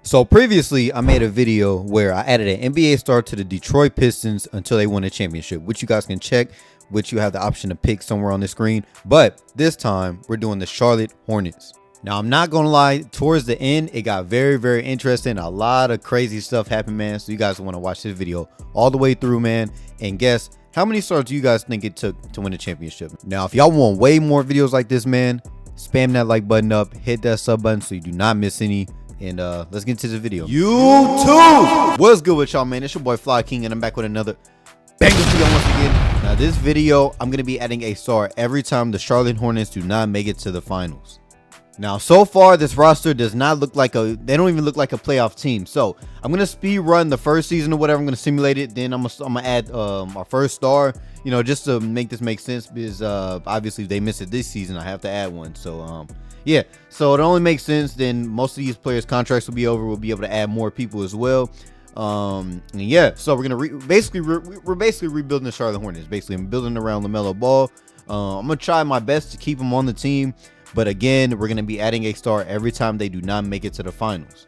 So previously, I made a video where I added an NBA star to the Detroit Pistons until they won a championship, which you guys can check, which you have the option to pick somewhere on the screen. But this time, we're doing the Charlotte Hornets. Now, I'm not going to lie, towards the end, it got very, very interesting. A lot of crazy stuff happened, man. So you guys want to watch this video all the way through, man. And guess, how many stars do you guys think it took to win the championship? Now, if y'all want way more videos like this, man, spam that like button up, hit that sub button so you do not miss any. And let's get into the video. YouTube, what's good with y'all, man? It's your boy FlyKing, and I'm back with another banger video once again. Now, this video, I'm gonna be adding a star every time the Charlotte Hornets do not make it to the finals. Now, so far, this roster does not look like they don't even look like a playoff team. So I'm gonna speed run the first season or whatever. I'm gonna simulate it. Then I'm gonna add our first star, you know, just to make this make sense, because obviously if they miss it this season, I have to add one. So yeah, so it only makes sense. Then most of these players' contracts will be over. We'll be able to add more people as well. And yeah, so we're gonna basically rebuilding the Charlotte Hornets. Basically, I'm building around LaMelo Ball. I'm gonna try my best to keep him on the team, but again, we're gonna be adding a star every time they do not make it to the finals.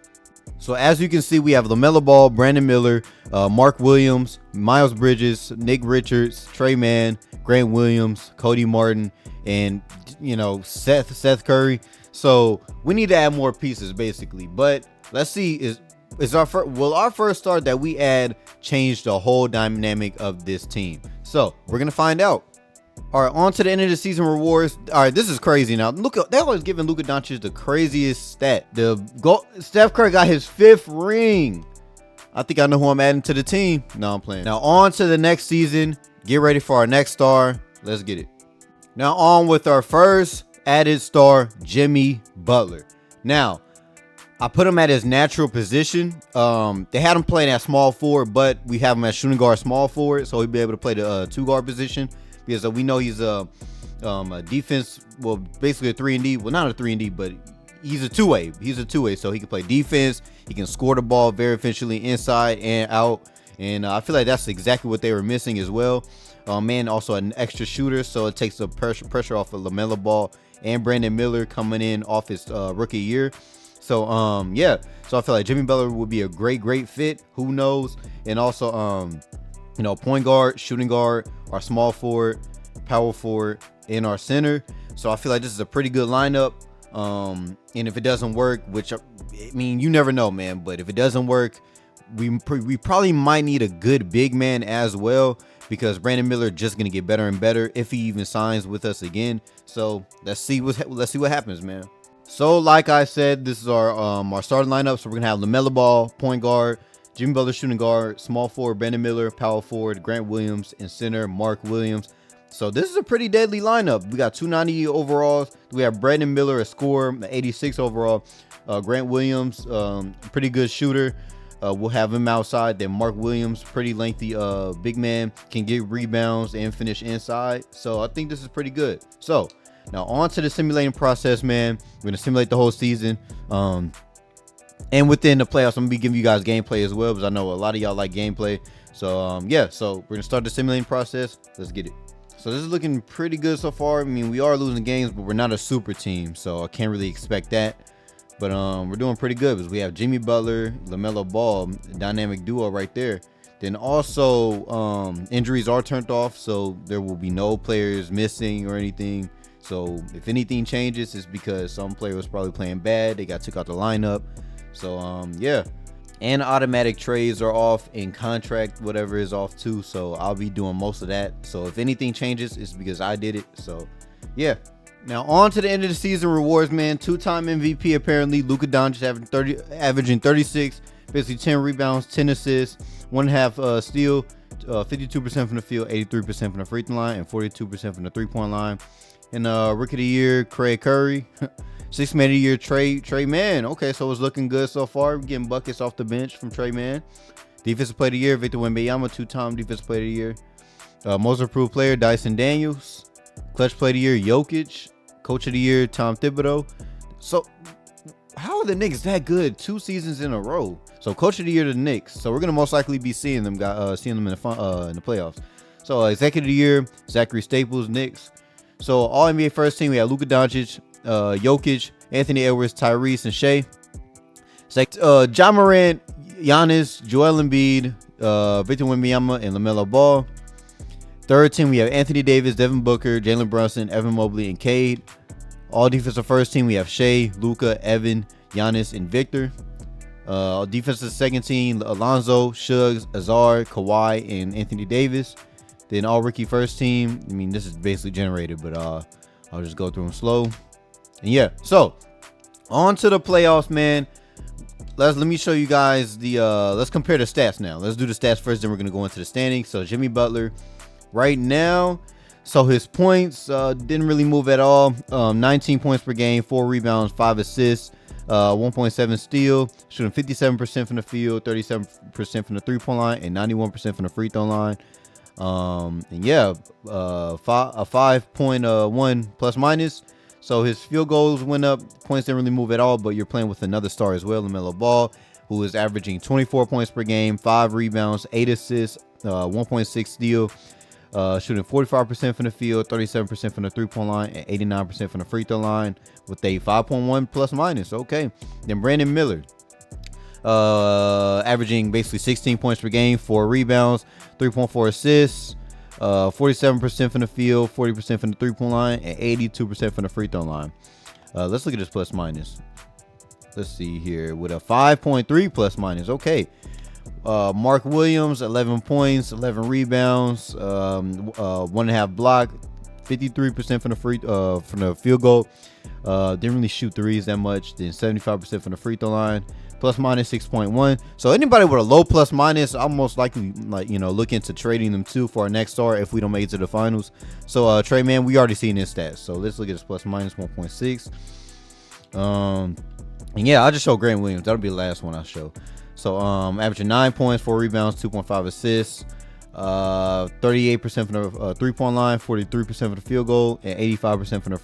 So as you can see, we have LaMelo Ball, Brandon Miller, Mark Williams, Miles Bridges, Nick Richards, Trey Mann, Grant Williams, Cody Martin, and you know, Seth Curry. So we need to add more pieces basically, but let's see, will our first star that we add change the whole dynamic of this team? So we're gonna find out. All right, on to the end of the season rewards. All right, this is crazy. Now look, they're always giving Luka Doncic the craziest stat. Steph Curry got his 5th ring. I think I know who I'm adding to the team. No, I'm playing. Now on to the next season. Get ready for our next star. Let's get it. Now on with our first added star, Jimmy Butler. Now, I put him at his natural position. They had him playing at small forward, but we have him at shooting guard, small forward, so he'll be able to play the 2-guard position, because we know he's a defense, well, basically a 3-and-D. Well, not a 3-and-D, but he's a two-way. He's a two-way, so he can play defense. He can score the ball very efficiently inside and out, and I feel like that's exactly what they were missing as well. Man, also an extra shooter, so it takes the pressure off of LaMelo Ball and Brandon Miller coming in off his rookie year. So yeah, so I feel like Jimmy Butler would be a great fit. Who knows? And also you know, point guard, shooting guard, our small forward, power forward, and our center. So I feel like this is a pretty good lineup. And if it doesn't work, which I mean, you never know, man, but if it doesn't work, we probably might need a good big man as well, because Brandon Miller just gonna get better and better if he even signs with us again. So let's see what happens, man. So like I said, this is our starting lineup. So we're gonna have LaMelo Ball, point guard, Jimmy Butler, shooting guard, small forward Brandon Miller, power forward Grant Williams, and center Mark Williams. So this is a pretty deadly lineup. We got 290 overalls. We have Brandon Miller, a scorer, 86 overall. Grant Williams, pretty good shooter. We'll have him outside. Then Mark Williams, pretty lengthy big man, can get rebounds and finish inside. So I think this is pretty good. So now on to the simulating process, man. We're gonna simulate the whole season. And within the playoffs, I'm gonna be giving you guys gameplay as well, because I know a lot of y'all like gameplay. So yeah, so we're gonna start the simulating process. Let's get it. So this is looking pretty good so far. I mean, we are losing games, but we're not a super team, so I can't really expect that. But we're doing pretty good, because we have Jimmy Butler, LaMelo Ball, dynamic duo right there. Then also injuries are turned off, so there will be no players missing or anything. So if anything changes, it's because some player was probably playing bad. They got took out the lineup. So yeah, and automatic trades are off, and contract whatever is off too. So I'll be doing most of that. So if anything changes, it's because I did it. So yeah. Now on to the end of the season rewards, man. 2-time MVP apparently. Luka Doncic averaging 36, basically 10 rebounds, 10 assists, 1.5 steal, 52% from the field, 83% from the free throw line, and 42% from the 3-point line. And rookie of the year, Craig Curry. 6th man of the year, Trey Mann. Okay, so it's looking good so far. We're getting buckets off the bench from Trey Mann. Defensive player of the year, Victor Wembanyama, 2-time defensive player of the year. Most improved player, Dyson Daniels. Clutch player of the year, Jokic. Coach of the year, Tom Thibodeau. So how are the Knicks that good 2 seasons in a row? So coach of the year, the Knicks. So we're gonna most likely be seeing them in the playoffs. So executive of the year, Zachary Staples, Knicks. So all NBA first team, we have Luka Doncic, Jokic, Anthony Edwards, Tyrese, and Shea. Ja Morant, Giannis, Joel Embiid, Victor Wembanyama, and LaMelo Ball. Third team, we have Anthony Davis, Devin Booker, Jalen Brunson, Evan Mobley, and Cade. All defensive first team, we have Shea, Luka, Evan, Giannis, and Victor. Defensive second team, Alonzo, Suggs, Azar, Kawhi, and Anthony Davis. Then all rookie first team, I mean, this is basically generated, but I'll just go through them slow. And yeah, so on to the playoffs, man. Let me show you guys the let's compare the stats now. Let's do the stats first, then we're gonna go into the standings. So Jimmy Butler right now, so his points didn't really move at all. 19 points per game, 4 rebounds, 5 assists, 1.7 steal, shooting 57% from the field, 37% from the 3-point line, and 91% from the free throw line. And yeah, a 5.1 plus minus. So his field goals went up, points didn't really move at all, but you're playing with another star as well, LaMelo Ball, who is averaging 24 points per game, 5 rebounds, 8 assists, 1.6 steal, shooting 45% from the field, 37% from the 3-point line, and 89% from the free throw line with a 5.1 plus minus. Okay. Then Brandon Miller, averaging basically 16 points per game, 4 rebounds, 3.4 assists, 47% from the field, 40% from the 3-point line, and 82% from the free throw line. Let's look at this plus minus. Let's see here with a 5.3 plus minus. Okay. Mark Williams, 11 points, 11 rebounds, 1.5 block, 53% from the field goal. Didn't really shoot threes that much. Then 75% from the free throw line. Plus minus 6.1. So anybody with a low plus minus, I'm most likely look into trading them too for our next star if we don't make it to the finals. So Trey, man, we already seen his stats. So let's look at his plus minus 1.6. And yeah, I'll just show Grant Williams. That'll be the last one I show. So averaging 9 points, 4 rebounds, 2.5 assists, 38% from the 3-point line, 43% from the field goal, and 85% from the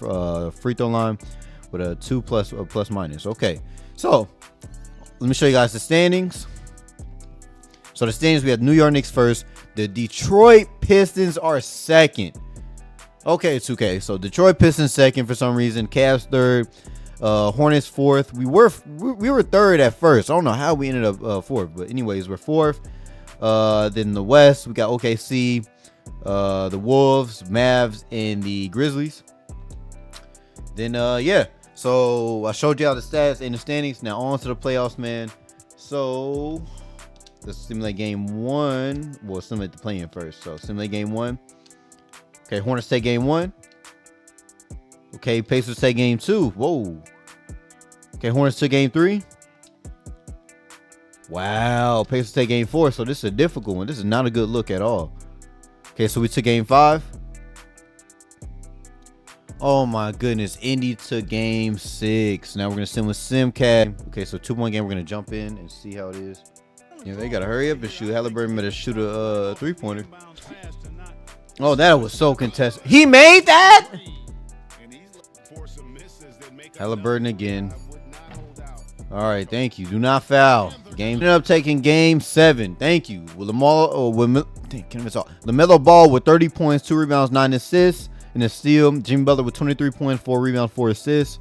free throw line with a 2 plus minus. Okay, so let me show you guys the standings. So the standings, we have New York Knicks first. The Detroit Pistons are second. Okay, it's okay. So Detroit Pistons second for some reason. Cavs third. Hornets fourth. We were third at first. I don't know how we ended up fourth, but anyways, we're fourth. Then the West, we got OKC, the Wolves, Mavs, and the Grizzlies. Then yeah. So I showed y'all the stats and the standings. Now on to the playoffs, man. So let's simulate game 1. We'll simulate the play-in first. So simulate game 1. Okay, Hornets take game 1. Okay, Pacers take game 2. Whoa. Okay, Hornets took game 3. Wow, Pacers take game 4. So this is a difficult one. This is not a good look at all. Okay, so we took game 5. Oh my goodness, Indy took game 6. Now we're gonna sim with SimCat. Okay, so 2-point game. We're gonna jump in and see how it is. Yeah, they gotta hurry up and shoot. Halliburton better shoot a 3-pointer. Oh, that was so contested. He made that. Halliburton again. All right, thank you. Do not foul. Game ended up taking game 7. Thank you. With LaMelo Ball with 30 points, 2 rebounds, 9 assists. In the steal, Jimmy Butler with 23 points, 4 rebounds, 4 assists.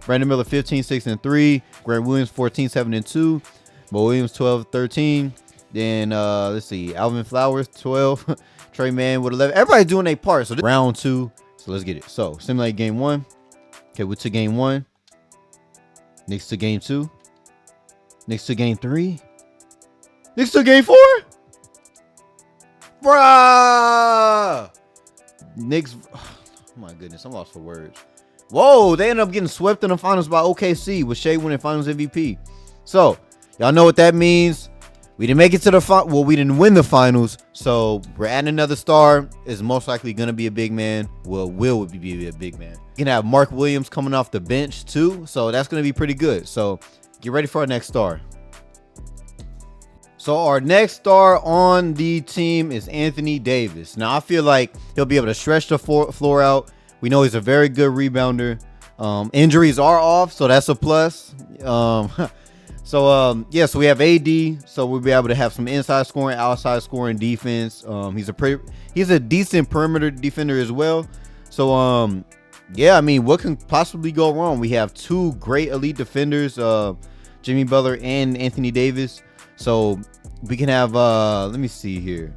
Brandon Miller 15, 6, and 3. Grant Williams 14, 7, and 2. Bo Williams 12, 13. Then let's see, Alvin Flowers 12. Trey Mann with 11. Everybody's doing their part. So this round 2. So let's get it. So simulate game 1. Okay, we took game 1. Knicks to game 2. Knicks to game 3. Knicks to game 4. Bruh. Knicks. Oh my goodness, I'm lost for words. Whoa, they ended up getting swept in the finals by OKC with Shea winning finals MVP. So y'all know what that means. We didn't make it to the well, we didn't win the finals. So we're adding another star. Is most likely gonna be a big man. Well, will be a big man. You can have Mark Williams coming off the bench too. So that's gonna be pretty good. So get ready for our next star. So our next star on the team is Anthony Davis. Now I feel like he'll be able to stretch the floor out. We know he's a very good rebounder. Injuries are off, so that's a plus. Yeah, so we have AD, so we'll be able to have some inside scoring, outside scoring defense. He's a decent perimeter defender as well. So yeah, I mean, what can possibly go wrong? We have 2 great elite defenders. Jimmy Butler and Anthony Davis. So we can have let me see here.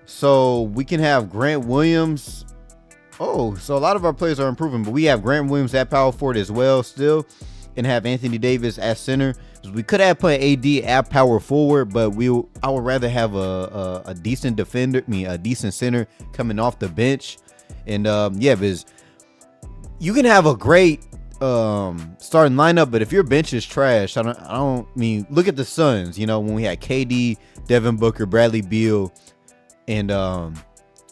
So we can have Grant Williams. Oh, so a lot of our players are improving, but we have Grant Williams at power forward as well still, and have Anthony Davis at center. We could have put AD at power forward, but I would rather have a decent defender, a decent center coming off the bench. And yeah, because you can have a great starting lineup, but if your bench is trash, I don't mean, look at the Suns, you know, when we had KD, Devin Booker, Bradley Beal, and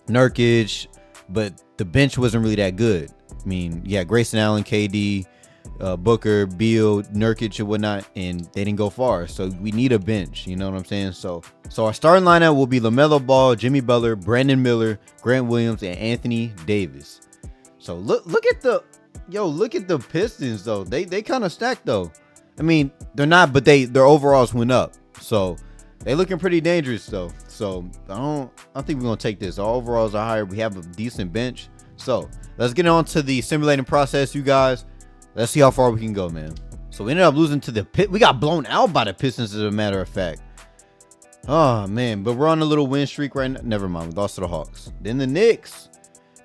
Nurkic, but the bench wasn't really that good. I mean, yeah, Grayson Allen, KD, Booker, Beal, Nurkic, and whatnot, and they didn't go far. So we need a bench. You know what I'm saying? So our starting lineup will be LaMelo Ball, Jimmy Butler, Brandon Miller, Grant Williams, and Anthony Davis. So look at the Pistons though. They kind of stacked though. I mean, they're not, but their overalls went up. So they looking pretty dangerous though. So I think we're gonna take this. Our overalls are higher. We have a decent bench. So let's get on to the simulating process, you guys. Let's see how far we can go, man. So we ended up losing to the Pit. We got blown out by the Pistons, as a matter of fact. Oh man, but we're on a little win streak right now. Never mind, we lost to the Hawks. Then the Knicks.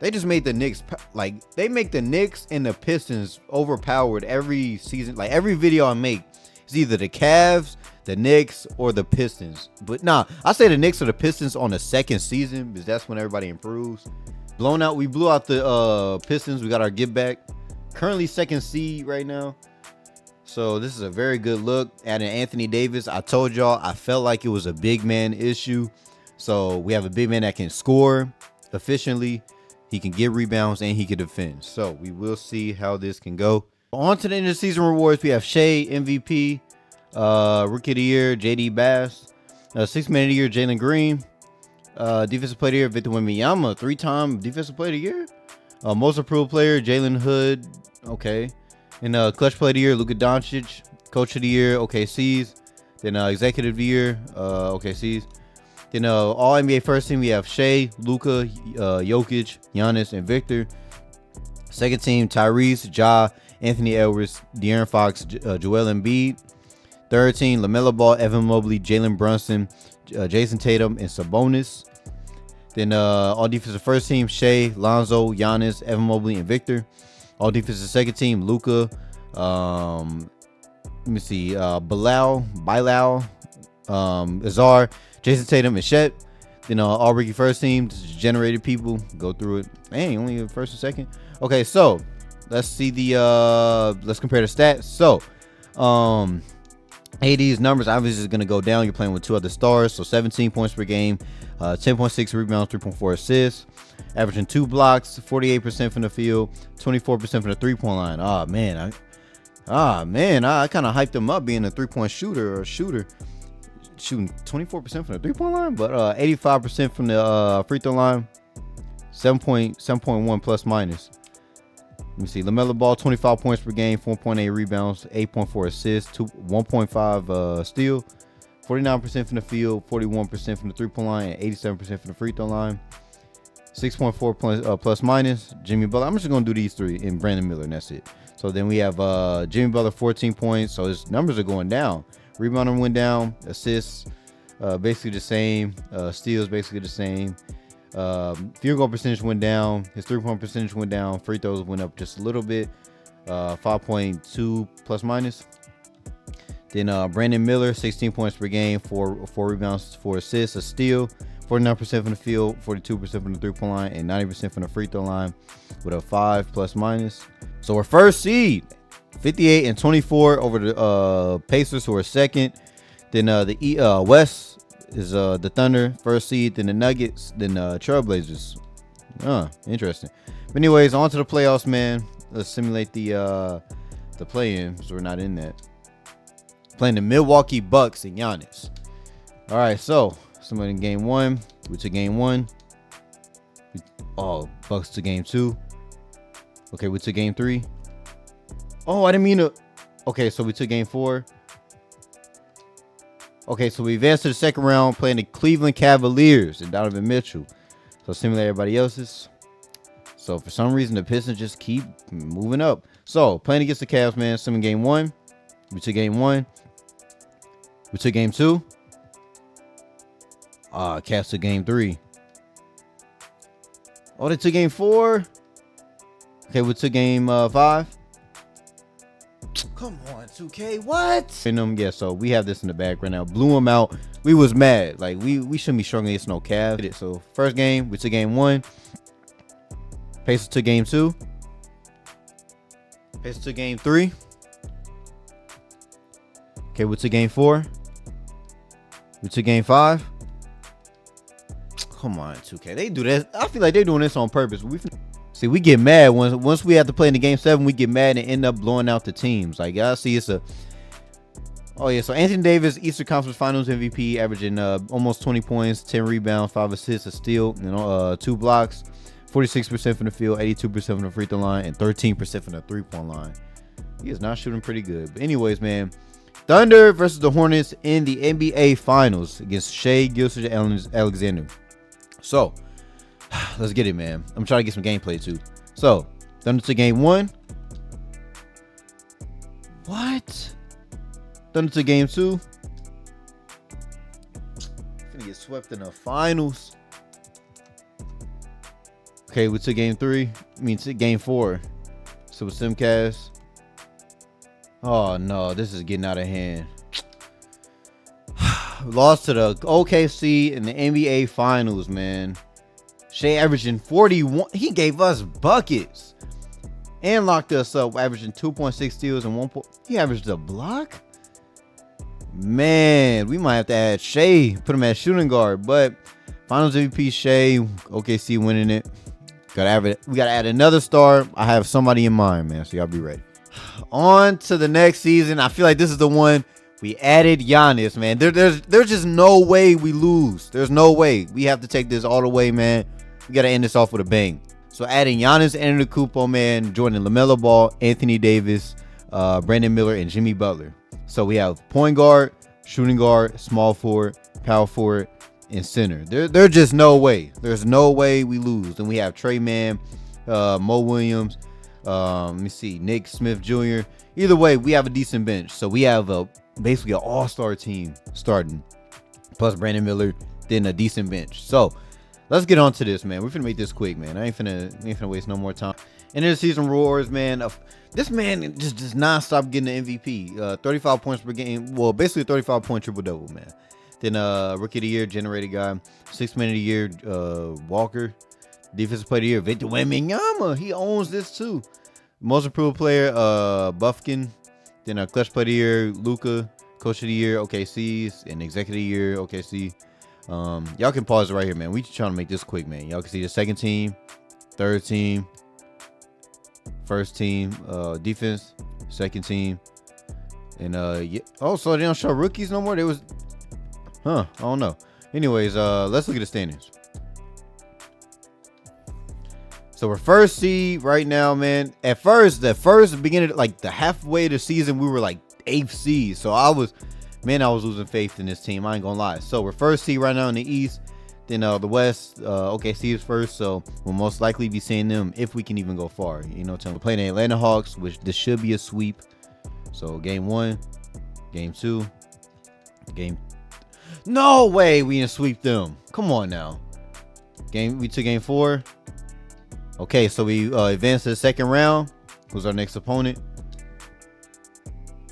They just made the Knicks, like, they make the Knicks and the Pistons overpowered every season. Like, every video I make is either the Cavs, the Knicks, or the Pistons. But nah, I say the Knicks or the Pistons on the second season, because that's when everybody improves. We blew out the Pistons. We got our get back. Currently second seed right now. So this is a very good look. Adding Anthony Davis, I told y'all I felt like it was a big man issue. So we have a big man that can score efficiently. He can get rebounds and he can defend. So we will see how this can go. On to the end of the season rewards. We have Shea, MVP, Rookie of the Year, JD Bass, Sixth Man of the Year, Jalen Green, Defensive Player of the Year, Victor Wembanyama, 3-time Defensive Player of the Year. Most Improved Player, Jalen Hood. Okay. And Clutch Player of the Year, Luka Doncic. Coach of the Year, OKC's. Then Executive of the Year, OKC's. Then All NBA First Team, we have Shea, Luka, Jokic, Giannis, and Victor. Second Team, Tyrese, Ja, Anthony Edwards, De'Aaron Fox, Joel Embiid. Third Team, LaMelo Ball, Evan Mobley, Jalen Brunson, Jason Tatum, and Sabonis. Then All Defensive First Team, Shea, Lonzo, Giannis, Evan Mobley, and Victor. All Defensive Second Team, Luka, let me see, Bilal, Azar, Jason Tatum, and Shet. Then All Rookie First Team, generated people. Go through it. Dang, only the first and second. Okay, so let's see let's compare the stats. So AD's numbers obviously is going to go down. You're playing with two other stars. So 17 points per game, 10.6 rebounds, 3.4 assists, averaging 2 blocks, 48% from the field, 24% from the three-point line. I kind of hyped him up being a three-point shooter, shooting 24% from the three-point line, but 85% from the free throw line, 7.1 plus minus. Let me see. LaMelo Ball, 25 points per game, 4.8 rebounds, 8.4 assists, 1.5 steal, 49% from the field, 41% from the three-point line, and 87% from the free throw line. 6.4 plus minus. Jimmy Butler. I'm just going to do these three, and Brandon Miller, and that's it. So then we have Jimmy Butler, 14 points. So his numbers are going down. Rebounding went down. Assists, basically the same. Steals, basically the same. Field goal percentage went down. His three-point percentage went down. Free throws went up just a little bit. 5.2 plus minus. Then Brandon Miller, 16 points per game, 4 rebounds, 4 assists, a steal, 49% from the field, 42% from the three-point line, and 90% from the free throw line with a 5 plus minus. So our first seed, 58 and 24 over the Pacers, who are second. Then the West is the Thunder, first seed. Then the Nuggets, then Trailblazers. Interesting. But anyways, on to the playoffs, man. Let's simulate the play-in, so we're not in that. Playing the Milwaukee Bucks and Giannis. All right, so somebody in game 1. We took game 1. Bucks to game 2. Okay, we took game 3. Oh, I didn't mean to. Okay, so we took game 4. Okay, so we advanced to the second round playing the Cleveland Cavaliers and Donovan Mitchell. So simulate everybody else's. So for some reason, the Pistons just keep moving up. So playing against the Cavs, man. Some in game 1. We took game 1. We took game 2. Cavs took game 3. Oh, they took game 4. Okay, we took game 5. Come on, 2K, what? And yeah, so we have this in the back right now. Blew them out. We was mad. Like, we shouldn't be struggling against no Cavs. So first game, we took game 1. Pacers took game 2. Pacers took game 3. Okay, we took game 4. We took game 5. Come on, 2K. They do this. I feel like they're doing this on purpose. See, we get mad once we have to play in the game 7. We get mad and end up blowing out the teams. Like, y'all see, it's a. Oh yeah, so Anthony Davis, Eastern Conference Finals MVP, averaging almost 20 points, 10 rebounds, 5 assists, a steal, 2 blocks, 46% from the field, 82% from the free throw line, and 13% from the 3-point line. He is not shooting pretty good. But anyways, man, Thunder versus the Hornets in the NBA Finals against Shai Gilgeous-Alexander. So, let's get it, man. I'm trying to get some gameplay too. So, Thunder to game 1. What? Thunder to game 2. Gonna get swept in the finals. Okay, we took game 3. I mean, to game 4. So with Simcast. Oh no, this is getting out of hand. Lost to the OKC in the NBA Finals, man. Shai averaging 41. He gave us buckets and locked us up, averaging 2.6 steals and 1 point. He averaged a block. Man, we might have to add Shai, put him at shooting guard. But Finals MVP Shai, OKC winning it. We gotta add another star. I have somebody in mind, man. So y'all be ready. On to the next season. I feel like this is the one. We added Giannis, man. There's just no way we lose. There's no way. We have to take this all the way, man. We got to end this off with a bang. So adding Giannis Antetokounmpo, man, joining LaMelo Ball, Anthony Davis, Brandon Miller, and Jimmy Butler. So we have point guard, shooting guard, small forward, power forward, and center. There's just no way. There's no way we lose. And we have Trey Mann, Mo Williams, let me see, Nick Smith Jr. Either way, we have a decent bench. So we have basically an all-star team starting, plus Brandon Miller, then a decent bench. So let's get on to this, man. We're finna make this quick, man. We ain't finna waste no more time. End of the season roars, man. This man just non-stop getting the MVP. 35 points per game. Well, basically a 35-point triple-double, man. Then Rookie of the Year, generated guy. 6th Man of the Year, Walker. Defensive Player of the Year, Victor Wembanyama. He owns this too. Most Improved Player, Buffkin. Then Clutch Player of the Year, Luka. Coach of the Year, OKC. And Executive of the Year, OKC. Y'all can pause it right here, man. We just trying to make this quick, man. Y'all can see the second team, third team, first team, defense, second team. And yeah. Oh, so they don't show rookies no more? They was, I don't know. Anyways, let's look at the standings. So we're first seed right now, man. At first, the beginning, like the halfway of the season, we were like 8th seed. So I was losing faith in this team. I ain't gonna lie. So we're first seed right now in the East. Then the West, OKC is first. So we'll most likely be seeing them if we can even go far. You know, we're playing the Atlanta Hawks, which this should be a sweep. So game 1, game 2, no way we didn't sweep them. Come on now. We took game 4. Okay, so we advanced to the second round. Who's our next opponent?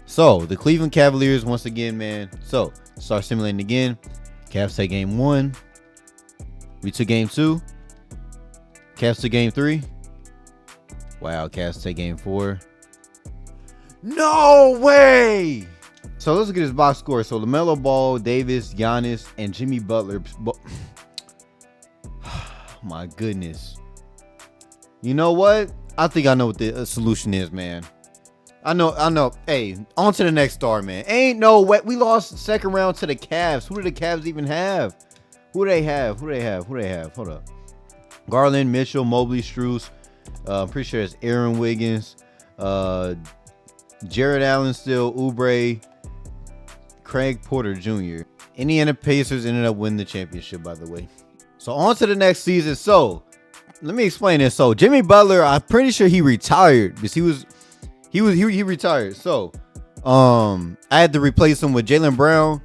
So the Cleveland Cavaliers once again, man. So start simulating again. Cavs take game 1. We took game 2. Cavs took game 3. Wow, Cavs take game 4. No way! So let's look at his box score. So LaMelo Ball, Davis, Giannis, and Jimmy Butler. My goodness. You know what? I think I know what the solution is, man. I know. Hey, on to the next star, man. Ain't no way. We lost second round to the Cavs. Who do the Cavs even have? Who do they have? Hold up. Garland, Mitchell, Mobley, Strus. I'm pretty sure it's Aaron Wiggins. Jared Allen still. Oubre. Craig Porter Jr. Indiana Pacers ended up winning the championship, by the way. So on to the next season. So let me explain this. So Jimmy Butler, I'm pretty sure he retired because he retired. So I had to replace him with Jaylen Brown.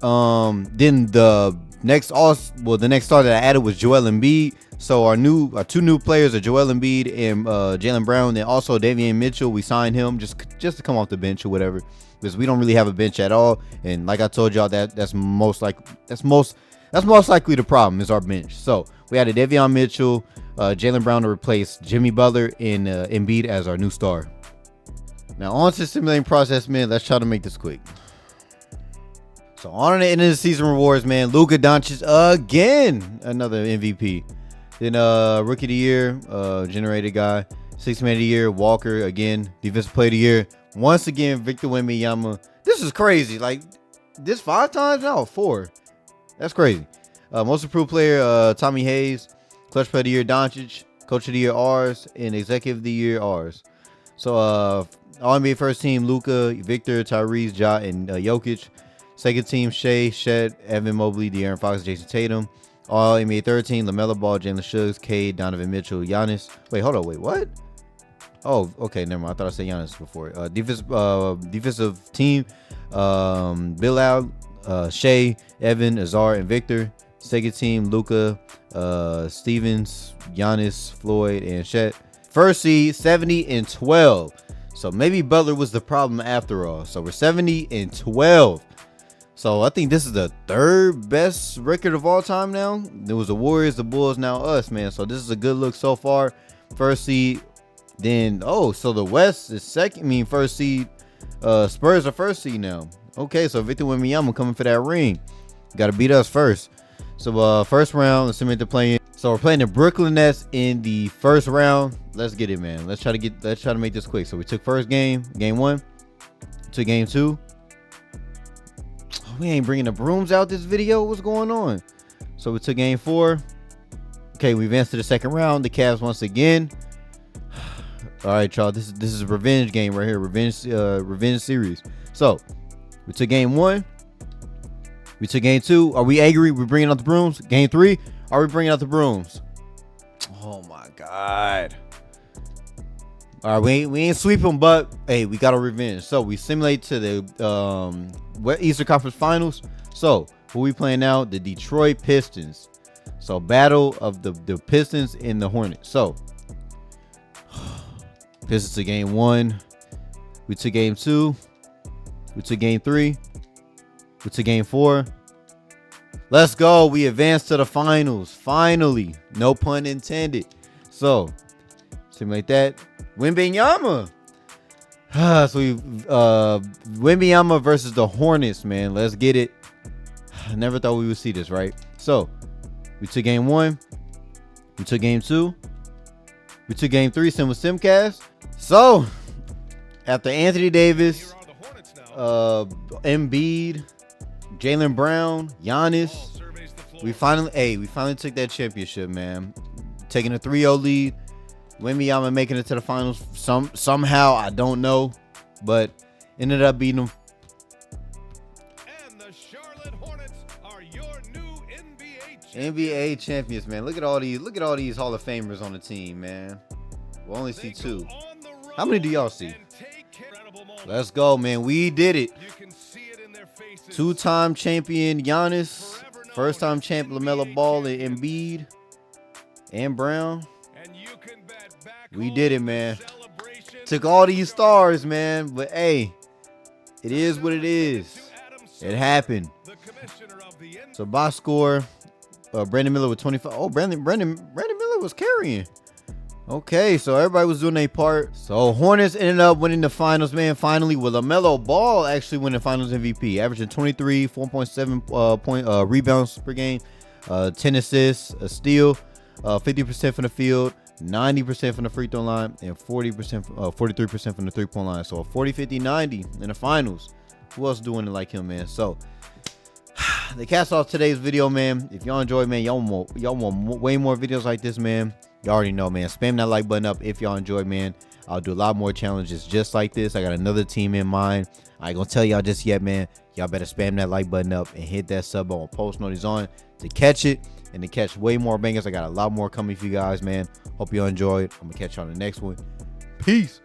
Then the next star that I added was Joel Embiid. So our two new players are Joel Embiid and Jaylen Brown. And also Davion Mitchell, we signed him just to come off the bench or whatever, because we don't really have a bench at all. And like I told y'all, that's most likely the problem is our bench. So we added Davion Mitchell, Jaylen Brown to replace Jimmy Butler, and Embiid as our new star. Now on to the simulating process, man. Let's try to make this quick. So on the end of the season rewards, man, Luka Doncic again, another MVP. Then rookie of the year, generated guy. Sixth man of the year, Walker again. Defensive player of the year, once again, Victor Wembanyama. This is crazy. Like this 5 times now, 4. That's crazy. Most improved player, Tommy Hayes. Clutch player of the year, Doncic. Coach of the year, ours. And executive of the year, ours. So all NBA first team, Luka, Victor, Tyrese, Ja, and Jokic. Second team, Shea, Shed, Evan Mobley, De'Aaron Fox, Jason Tatum. All NBA third team, LaMelo Ball, Jalen Suggs, Cade, Donovan Mitchell, Giannis. Wait, hold on, what? Oh, okay, never mind. I thought I said Giannis before. Defensive team, Bilal, Shea, Evan, Azar, and Victor. Second team, Luka, Stevens, Giannis, Floyd, and Shed. First seed, 70-12. So maybe Butler was the problem after all. So we're 70-12. So I think this is the 3rd best record of all time now. There was the Warriors, the Bulls, now us, man. So this is a good look so far. First seed. Then, so the West is second. I mean, first seed. Spurs are first seed now. Okay, so Victor Wembanyama coming for that ring. Got to beat us first. So first round, let's see they're playing. So we're playing the Brooklyn Nets in the first round. Let's get it, man. Let's try to make this quick. So we took first game 1. Took game 2. We ain't bringing the brooms out this video. What's going on? So we took game 4. Okay, we advanced to the second round. The Cavs once again. All right, y'all. This is a revenge game right here. Revenge series. So we took game 1. We took game 2. Are we angry? We're bringing out the brooms. Game 3. Are we bringing out the brooms? Oh my God. All right, we ain't sweeping, but hey, we got a revenge. So we simulate to the Eastern Conference Finals. So who we playing now? The Detroit Pistons. So battle of the Pistons and the Hornets. So Pistons to game 1. We took game 2. We took game 3. We took game 4. Let's go. We advanced to the finals. Finally. No pun intended. So simulate that. Wembanyama. So we Wembanyama versus the Hornets, man. Let's get it. I never thought we would see this, right? So we took game 1. We took game 2. We took game 3. Sim with Simcast. So after Anthony Davis, Embiid, Jaylen Brown, Giannis, we finally took that championship, man. Taking a 3-0 lead. Wembanyama making it to the finals somehow, I don't know, but ended up beating them. And the Charlotte Hornets are your new NBA champions, man. Look at all these Hall of Famers on the team, man. We'll only see 2. How many do y'all see? Let's go, man. We did it. 2-time champion Giannis, first-time champ LaMelo Ball and Embiid and Brown. We did it, man. Took all these stars, man. But hey, it is what it is. It happened. So box score, Brandon Miller with 25. Oh, Brandon Miller was carrying. Okay, so everybody was doing their part. So Hornets ended up winning the finals, man. Finally, with LaMelo Ball actually winning Finals MVP, averaging 23, 4.7 point rebounds per game, 10 assists, a steal, 50% from the field, 90% from the free throw line, and 43% from the 3-point line. So a 40, 50, 90 in the finals. Who else doing it like him, man? So the cast off today's video, man. If y'all enjoyed, man, y'all want way more videos like this, man. Y'all already know, man. Spam that like button up if y'all enjoyed, man. I'll do a lot more challenges just like this. I got another team in mind. I ain't gonna tell y'all just yet, man. Y'all better spam that like button up and hit that sub on post notice on to catch it and to catch way more bangers. I got a lot more coming for you guys, man. Hope you enjoyed. I'm gonna catch you on the next one. Peace.